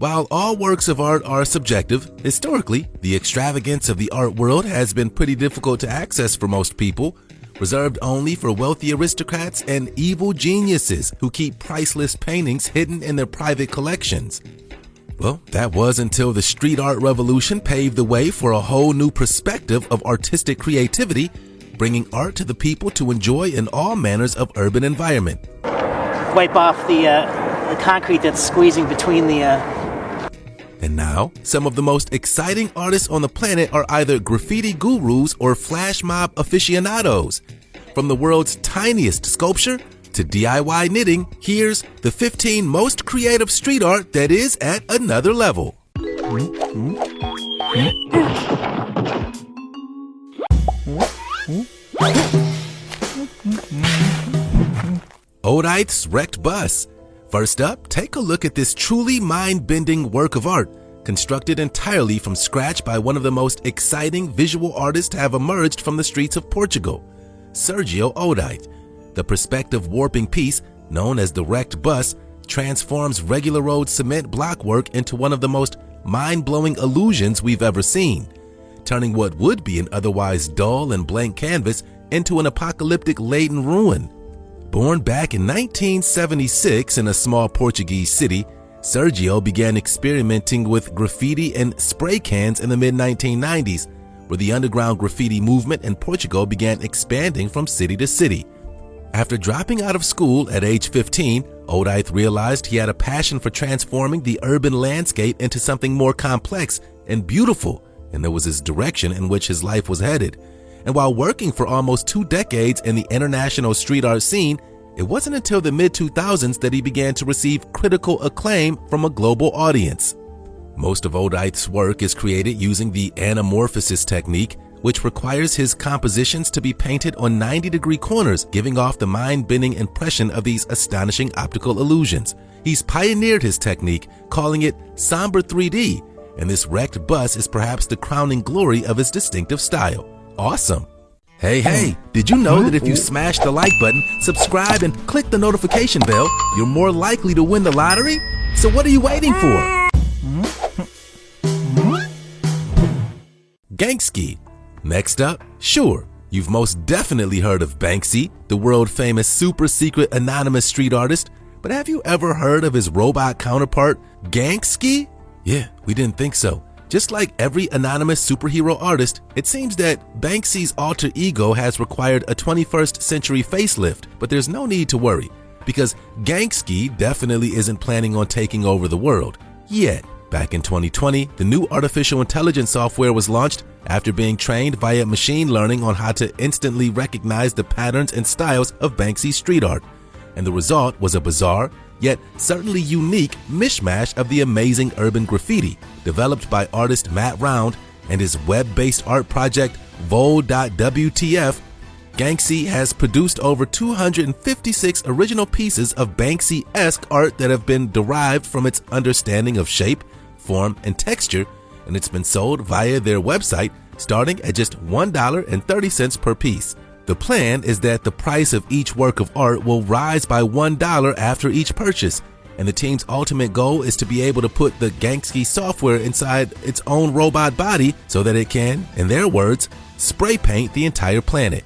While all works of art are subjective, historically, the extravagance of the art world has been pretty difficult to access for most people, reserved only for wealthy aristocrats and evil geniuses who keep priceless paintings hidden in their private collections. Well, that was until the street art revolution paved the way for a whole new perspective of artistic creativity, bringing art to the people to enjoy in all manners of urban environment. Wipe off the concrete that's squeezing between the... And now, some of the most exciting artists on the planet are either graffiti gurus or flash mob aficionados. From the world's tiniest sculpture to DIY knitting, here's the 15 most creative street art that is at another level. Odeith's Wrecked Bus. First up, take a look at this truly mind-bending work of art, constructed entirely from scratch by one of the most exciting visual artists to have emerged from the streets of Portugal, Sergio Odeith. The perspective warping piece, known as the Wrecked Bus, transforms regular road cement blockwork into one of the most mind-blowing illusions we've ever seen, turning what would be an otherwise dull and blank canvas into an apocalyptic-laden ruin. Born back in 1976 in a small Portuguese city, Sergio began experimenting with graffiti and spray cans in the mid-1990s, where the underground graffiti movement in Portugal began expanding from city to city. After dropping out of school at age 15, Odeith realized he had a passion for transforming the urban landscape into something more complex and beautiful, and there was his direction in which his life was headed. And while working for almost 2 decades in the international street art scene, it wasn't until the mid-2000s that he began to receive critical acclaim from a global audience. Most of Odeith's work is created using the anamorphosis technique, which requires his compositions to be painted on 90-degree corners, giving off the mind-bending impression of these astonishing optical illusions. He's pioneered his technique, calling it somber 3D, and this Wrecked Bus is perhaps the crowning glory of his distinctive style. Awesome! Hey, did you know that if you smash the like button, subscribe, and click the notification bell, you're more likely to win the lottery? So what are you waiting for? Banksy. Next up, sure, you've most definitely heard of Banksy, the world-famous super-secret anonymous street artist, but have you ever heard of his robot counterpart, Banksy? Yeah, we didn't think so. Just like every anonymous superhero artist, it seems that Banksy's alter ego has required a 21st century facelift, but there's no need to worry, because Banksy definitely isn't planning on taking over the world yet. Back in 2020, the new artificial intelligence software was launched after being trained via machine learning on how to instantly recognize the patterns and styles of Banksy's street art. And the result was a bizarre, yet certainly unique mishmash of the amazing urban graffiti developed by artist Matt Round and his web-based art project Vol.wtf. Banksy has produced over 256 original pieces of Banksy-esque art that have been derived from its understanding of shape, form, and texture, and it's been sold via their website starting at just $1.30 per piece. The plan is that the price of each work of art will rise by $1 after each purchase, and the team's ultimate goal is to be able to put the Banksy software inside its own robot body so that it can, in their words, spray paint the entire planet.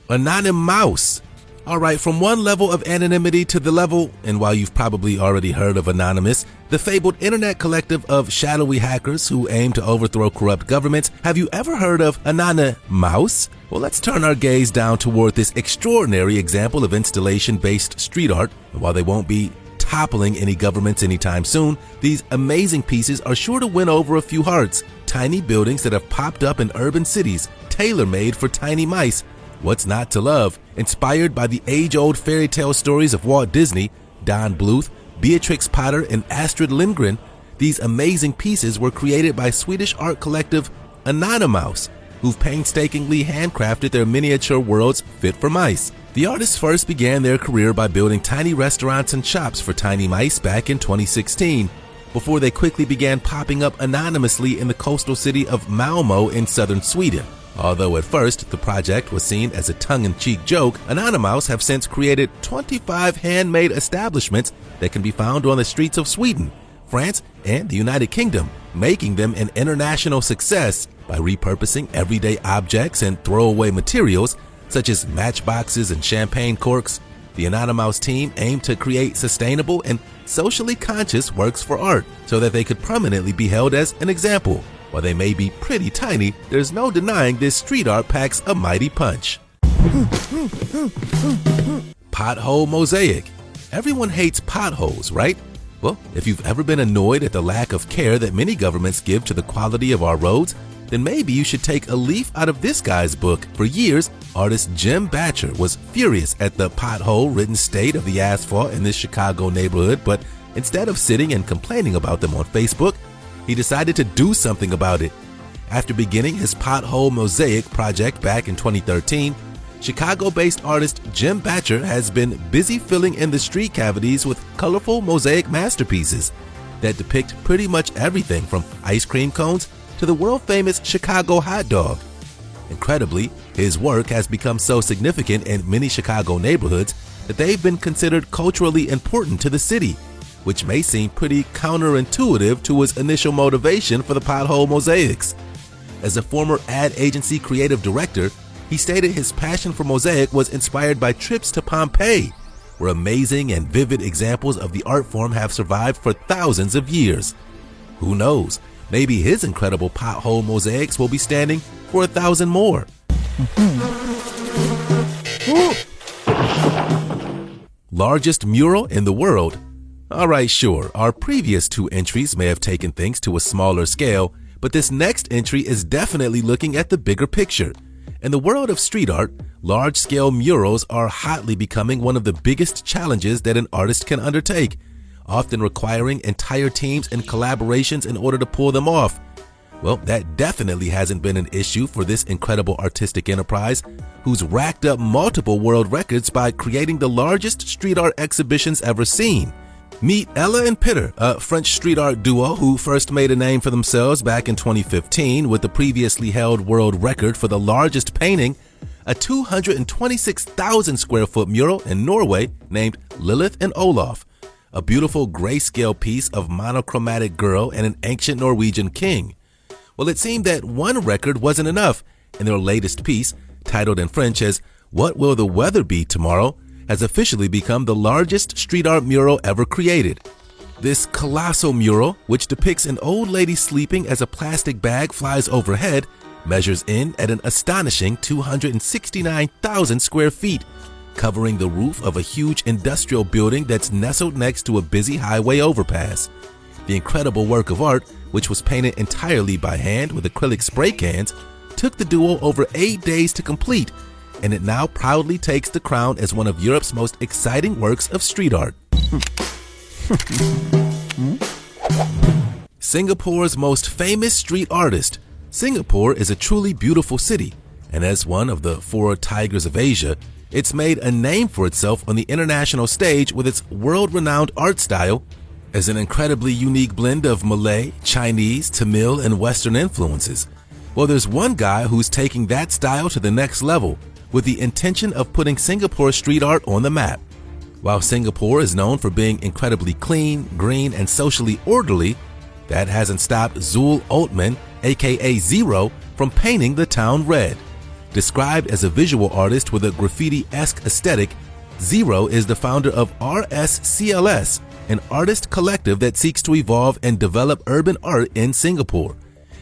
Anonymous. Alright, from one level of anonymity to the level, and while you've probably already heard of Anonymous, the fabled internet collective of shadowy hackers who aim to overthrow corrupt governments, have you ever heard of Anonymous? Well, let's turn our gaze down toward this extraordinary example of installation-based street art. And while they won't be toppling any governments anytime soon, these amazing pieces are sure to win over a few hearts. Tiny buildings that have popped up in urban cities, tailor-made for tiny mice. What's not to love? Inspired by the age-old fairy tale stories of Walt Disney, Don Bluth, Beatrix Potter, and Astrid Lindgren, these amazing pieces were created by Swedish art collective Anonymous, who've painstakingly handcrafted their miniature worlds fit for mice. The artists first began their career by building tiny restaurants and shops for tiny mice back in 2016, before they quickly began popping up anonymously in the coastal city of Malmö in southern Sweden. Although at first the project was seen as a tongue-in-cheek joke, Anonymous have since created 25 handmade establishments that can be found on the streets of Sweden, France, and the United Kingdom, making them an international success by repurposing everyday objects and throwaway materials such as matchboxes and champagne corks. The Anonymous team aimed to create sustainable and socially conscious works for art so that they could permanently be held as an example. While they may be pretty tiny, there's no denying this street art packs a mighty punch. Pothole mosaic. Everyone hates potholes, right? Well, if you've ever been annoyed at the lack of care that many governments give to the quality of our roads, then maybe you should take a leaf out of this guy's book. For years, artist Jim Batcher was furious at the pothole-ridden state of the asphalt in this Chicago neighborhood, but instead of sitting and complaining about them on Facebook, he decided to do something about it. After beginning his pothole mosaic project back in 2013, Chicago-based artist Jim Batcher has been busy filling in the street cavities with colorful mosaic masterpieces that depict pretty much everything from ice cream cones to the world-famous Chicago hot dog. Incredibly, his work has become so significant in many Chicago neighborhoods that they've been considered culturally important to the city, which may seem pretty counterintuitive to his initial motivation for the pothole mosaics. As a former ad agency creative director, he stated his passion for mosaic was inspired by trips to Pompeii, where amazing and vivid examples of the art form have survived for thousands of years. Who knows, maybe his incredible pothole mosaics will be standing for 1,000 more. Largest mural in the world. Alright, sure, our previous two entries may have taken things to a smaller scale, but this next entry is definitely looking at the bigger picture. In the world of street art, large-scale murals are hotly becoming one of the biggest challenges that an artist can undertake, often requiring entire teams and collaborations in order to pull them off. Well, that definitely hasn't been an issue for this incredible artistic enterprise, who's racked up multiple world records by creating the largest street art exhibitions ever seen. Meet Ella and Peter, a French street art duo who first made a name for themselves back in 2015 with the previously held world record for the largest painting, a 226,000 square foot mural in Norway named Lilith and Olaf, a beautiful grayscale piece of monochromatic girl and an ancient Norwegian king. Well, it seemed that one record wasn't enough, and their latest piece, titled in French as "What Will the Weather Be Tomorrow?" has officially become the largest street art mural ever created. This colossal mural, which depicts an old lady sleeping as a plastic bag flies overhead, measures in at an astonishing 269,000 square feet, covering the roof of a huge industrial building that's nestled next to a busy highway overpass. The incredible work of art, which was painted entirely by hand with acrylic spray cans, took the duo over 8 days to complete, and it now proudly takes the crown as one of Europe's most exciting works of street art. Singapore's most famous street artist. Singapore is a truly beautiful city, and as one of the 4 tigers of Asia, it's made a name for itself on the international stage with its world-renowned art style as an incredibly unique blend of Malay, Chinese, Tamil, and Western influences. Well, there's one guy who's taking that style to the next level, with the intention of putting Singapore street art on the map. While Singapore is known for being incredibly clean, green, and socially orderly, that hasn't stopped Zul Altman, aka Zero, from painting the town red. Described as a visual artist with a graffiti-esque aesthetic, Zero is the founder of RSCLS, an artist collective that seeks to evolve and develop urban art in Singapore.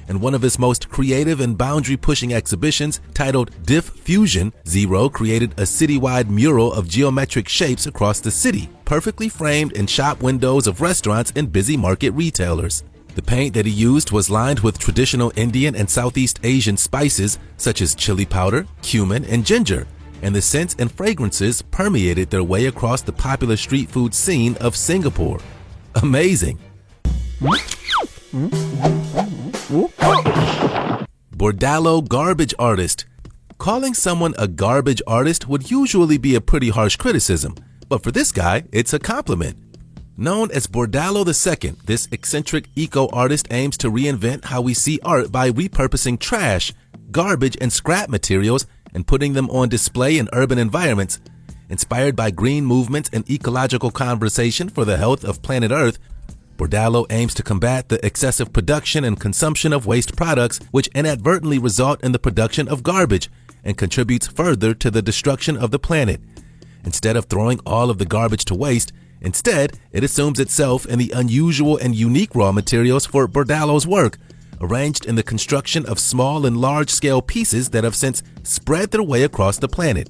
In one of his most creative and boundary-pushing exhibitions, titled Diff Fusion, Zero created a citywide mural of geometric shapes across the city, perfectly framed in shop windows of restaurants and busy market retailers. The paint that he used was lined with traditional Indian and Southeast Asian spices such as chili powder, cumin, and ginger, and the scents and fragrances permeated their way across the popular street food scene of Singapore. Amazing! Bordalo garbage artist. Calling someone a garbage artist would usually be a pretty harsh criticism, but for this guy, it's a compliment. Known as Bordalo II, this eccentric eco-artist aims to reinvent how we see art by repurposing trash, garbage and scrap materials and putting them on display in urban environments. Inspired by green movements and ecological conversation for the health of planet Earth, Bordalo aims to combat the excessive production and consumption of waste products, which inadvertently result in the production of garbage and contributes further to the destruction of the planet. Instead of throwing all of the garbage to waste, instead, it assumes itself in the unusual and unique raw materials for Bordalo's work, arranged in the construction of small and large-scale pieces that have since spread their way across the planet.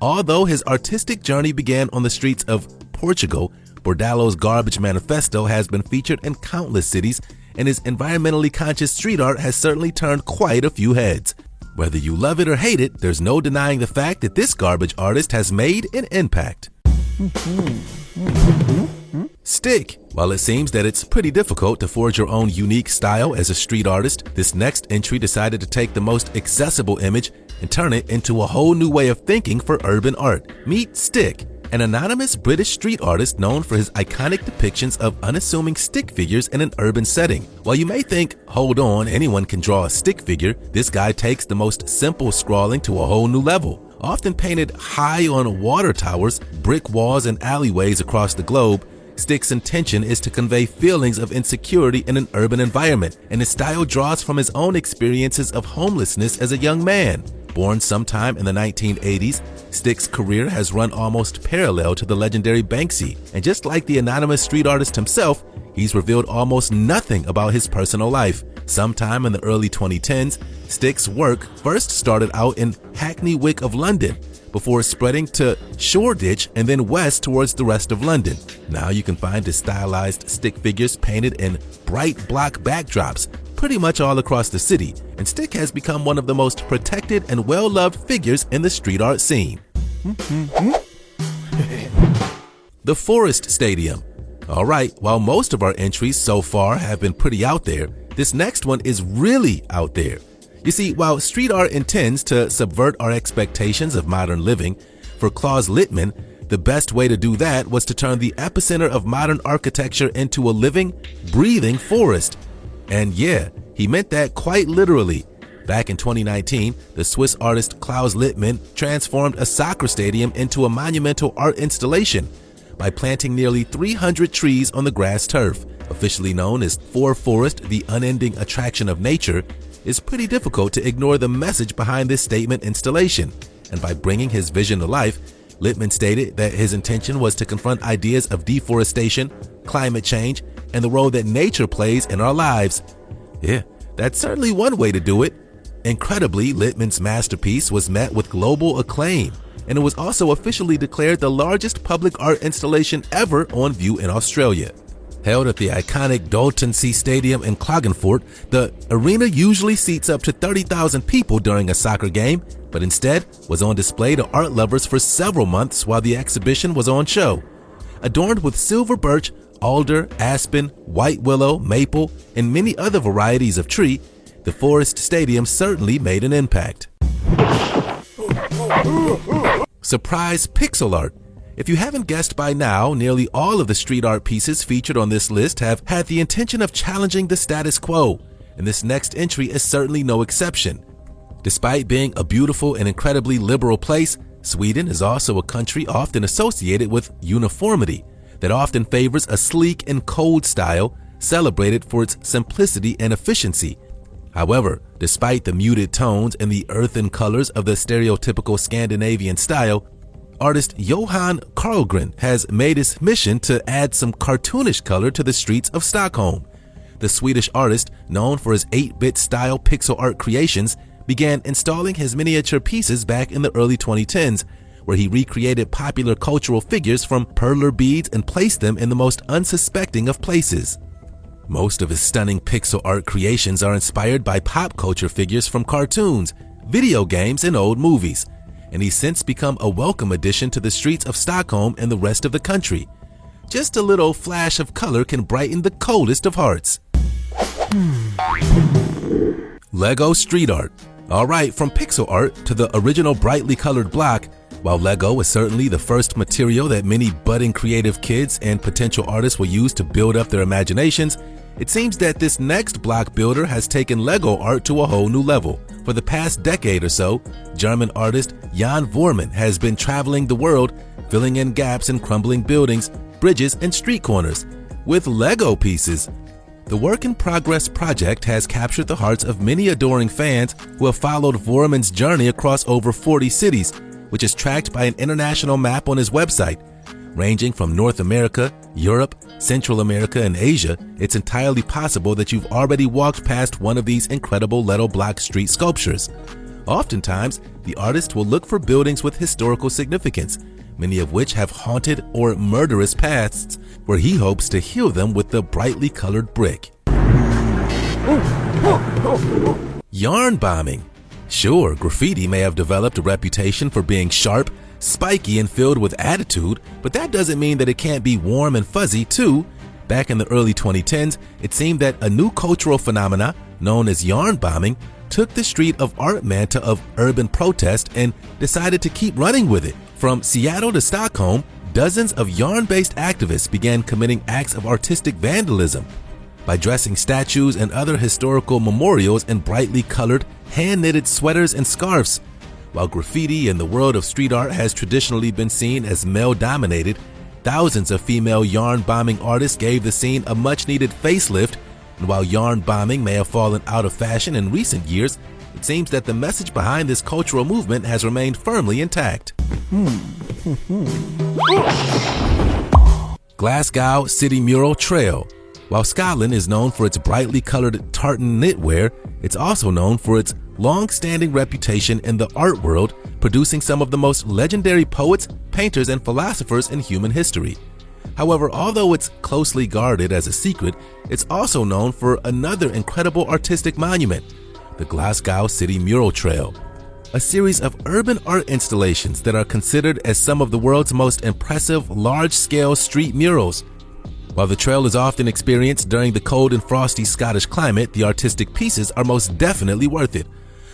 Although his artistic journey began on the streets of Portugal, Bordalo's Garbage Manifesto has been featured in countless cities, and his environmentally conscious street art has certainly turned quite a few heads. Whether you love it or hate it, there's no denying the fact that this garbage artist has made an impact. Stick. While it seems that it's pretty difficult to forge your own unique style as a street artist, this next entry decided to take the most accessible image and turn it into a whole new way of thinking for urban art. Meet Stick, an anonymous British street artist known for his iconic depictions of unassuming stick figures in an urban setting. While you may think, hold on, anyone can draw a stick figure, this guy takes the most simple scrawling to a whole new level. Often painted high on water towers, brick walls, and alleyways across the globe, Stick's intention is to convey feelings of insecurity in an urban environment, and his style draws from his own experiences of homelessness as a young man. Born sometime in the 1980s, Stick's career has run almost parallel to the legendary Banksy, and just like the anonymous street artist himself, he's revealed almost nothing about his personal life. Sometime in the early 2010s, Stick's work first started out in Hackney Wick of London, before spreading to Shoreditch and then west towards the rest of London. Now you can find his stylized stick figures painted in bright block backdrops pretty much all across the city, and Stick has become one of the most protected and well-loved figures in the street art scene. The Forest Stadium. Alright, while most of our entries so far have been pretty out there, this next one is really out there. You see, while street art intends to subvert our expectations of modern living, for Klaus Littmann, the best way to do that was to turn the epicenter of modern architecture into a living, breathing forest. And yeah, he meant that quite literally. Back in 2019, the Swiss artist Klaus Littmann transformed a soccer stadium into a monumental art installation by planting nearly 300 trees on the grass turf. Officially known as For Forest, the unending attraction of nature, it's pretty difficult to ignore the message behind this statement installation. And by bringing his vision to life, Littmann stated that his intention was to confront ideas of deforestation, climate change, and the role that nature plays in our lives. Yeah, that's certainly one way to do it. Incredibly, Littmann's masterpiece was met with global acclaim, and it was also officially declared the largest public art installation ever on view in Australia. Held at the iconic Daltonsea Stadium in Klagenfurt, the arena usually seats up to 30,000 people during a soccer game, but instead was on display to art lovers for several months while the exhibition was on show. Adorned with silver birch, alder, aspen, white willow, maple, and many other varieties of tree, the Forest Stadium certainly made an impact. Surprise pixel art. If you haven't guessed by now, nearly all of the street art pieces featured on this list have had the intention of challenging the status quo, and this next entry is certainly no exception. Despite being a beautiful and incredibly liberal place, Sweden is also a country often associated with uniformity that often favors a sleek and cold style celebrated for its simplicity and efficiency. However, despite the muted tones and the earthen colors of the stereotypical Scandinavian style, artist Johan Karlgren has made his mission to add some cartoonish color to the streets of Stockholm. The Swedish artist, known for his 8-bit style pixel art creations, began installing his miniature pieces back in the early 2010s, where he recreated popular cultural figures from perler beads and placed them in the most unsuspecting of places. Most of his stunning pixel art creations are inspired by pop culture figures from cartoons, video games, and old movies, and he's since become a welcome addition to the streets of Stockholm and the rest of the country. Just a little flash of color can brighten the coldest of hearts. Lego street art. Alright, from pixel art to the original brightly colored block, while Lego is certainly the first material that many budding creative kids and potential artists will use to build up their imaginations, it seems that this next block builder has taken Lego art to a whole new level. For the past decade or so, German artist Jan Voormann has been traveling the world, filling in gaps in crumbling buildings, bridges, and street corners with Lego pieces. The work-in-progress project has captured the hearts of many adoring fans who have followed Voormann's journey across over 40 cities, which is tracked by an international map on his website. Ranging from North America, Europe, Central America, and Asia, it's entirely possible that you've already walked past one of these incredible Lego block street sculptures. Oftentimes, the artist will look for buildings with historical significance, many of which have haunted or murderous pasts, where he hopes to heal them with the brightly colored brick. Yarn bombing. Sure, graffiti may have developed a reputation for being sharp, spiky, and filled with attitude, but that doesn't mean that it can't be warm and fuzzy too. Back in the early 2010s, it seemed that a new cultural phenomena known as yarn bombing took the street of art mantle of urban protest and decided to keep running with it. From Seattle to Stockholm, dozens of yarn-based activists began committing acts of artistic vandalism by dressing statues and other historical memorials in brightly colored, hand-knitted sweaters and scarves. While graffiti in the world of street art has traditionally been seen as male-dominated, thousands of female yarn bombing artists gave the scene a much-needed facelift, and while yarn bombing may have fallen out of fashion in recent years, it seems that the message behind this cultural movement has remained firmly intact. Glasgow City Mural Trail. While Scotland is known for its brightly colored tartan knitwear, it's also known for its long-standing reputation in the art world, producing some of the most legendary poets, painters, and philosophers in human history. However, although it's closely guarded as a secret, it's also known for another incredible artistic monument, the Glasgow City Mural Trail, a series of urban art installations that are considered as some of the world's most impressive large-scale street murals. While the trail is often experienced during the cold and frosty Scottish climate, the artistic pieces are most definitely worth it.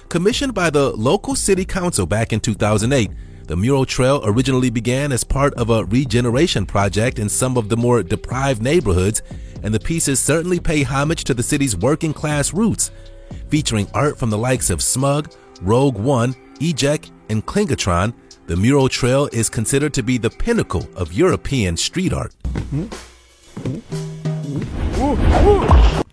Commissioned by the local city council back in 2008, the mural trail originally began as part of a regeneration project in some of the more deprived neighborhoods, and the pieces certainly pay homage to the city's working-class roots. Featuring art from the likes of Smug, Rogue One, Eject, and Klingatron, the mural trail is considered to be the pinnacle of European street art.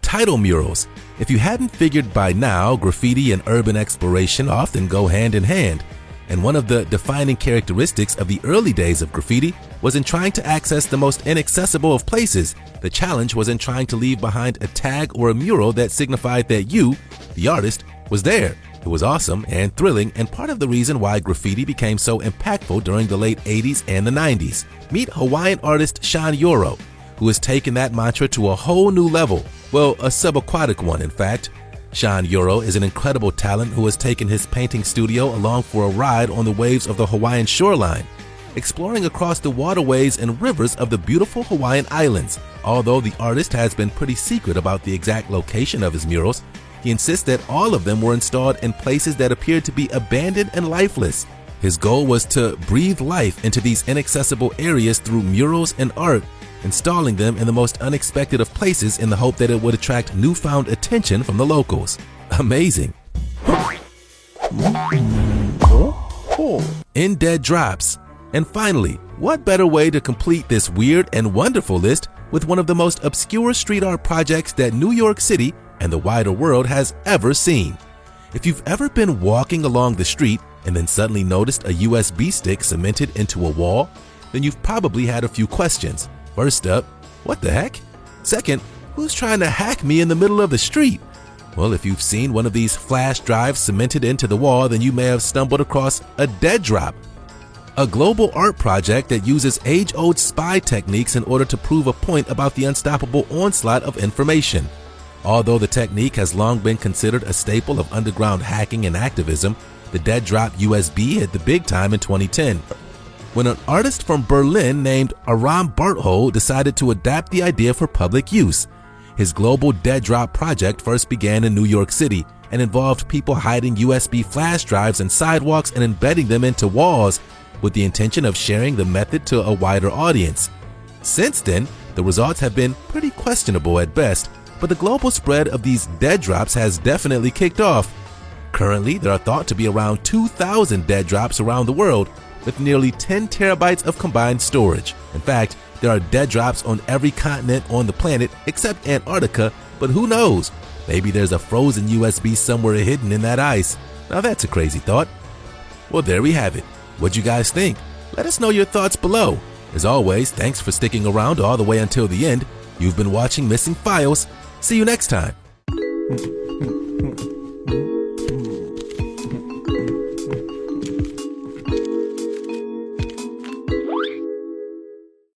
Title murals. If you hadn't figured by now, graffiti and urban exploration often go hand in hand. And one of the defining characteristics of the early days of graffiti was in trying to access the most inaccessible of places. The challenge was in trying to leave behind a tag or a mural that signified that you, the artist, was there. It was awesome and thrilling, and part of the reason why graffiti became so impactful during the late 80s and the 90s. Meet Hawaiian artist Sean Yoro, who has taken that mantra to a whole new level. Well, a subaquatic one, in fact. Sean Yoro is an incredible talent who has taken his painting studio along for a ride on the waves of the Hawaiian shoreline, exploring across the waterways and rivers of the beautiful Hawaiian Islands. Although the artist has been pretty secret about the exact location of his murals, he insists that all of them were installed in places that appeared to be abandoned and lifeless. His goal was to breathe life into these inaccessible areas through murals and art, installing them in the most unexpected of places in the hope that it would attract newfound attention from the locals. Amazing. In dead drops. And finally, what better way to complete this weird and wonderful list with one of the most obscure street art projects that New York City and the wider world has ever seen. If you've ever been walking along the street and then suddenly noticed a USB stick cemented into a wall, then you've probably had a few questions. First up, what the heck? Second, who's trying to hack me in the middle of the street? Well, if you've seen one of these flash drives cemented into the wall, then you may have stumbled across a dead drop, a global art project that uses age-old spy techniques in order to prove a point about the unstoppable onslaught of information. Although the technique has long been considered a staple of underground hacking and activism, the dead drop USB hit the big time in 2010. When an artist from Berlin named Aram Barthold decided to adapt the idea for public use. His global dead drop project first began in New York City and involved people hiding USB flash drives in sidewalks and embedding them into walls with the intention of sharing the method to a wider audience. Since then, the results have been pretty questionable at best, but the global spread of these dead drops has definitely kicked off. Currently, there are thought to be around 2,000 dead drops around the world, with nearly 10 terabytes of combined storage. In fact, there are dead drops on every continent on the planet except Antarctica, but who knows? Maybe there's a frozen USB somewhere hidden in that ice. Now that's a crazy thought. Well, there we have it. What'd you guys think? Let us know your thoughts below. As always, thanks for sticking around all the way until the end. You've been watching Missing Files. See you next time.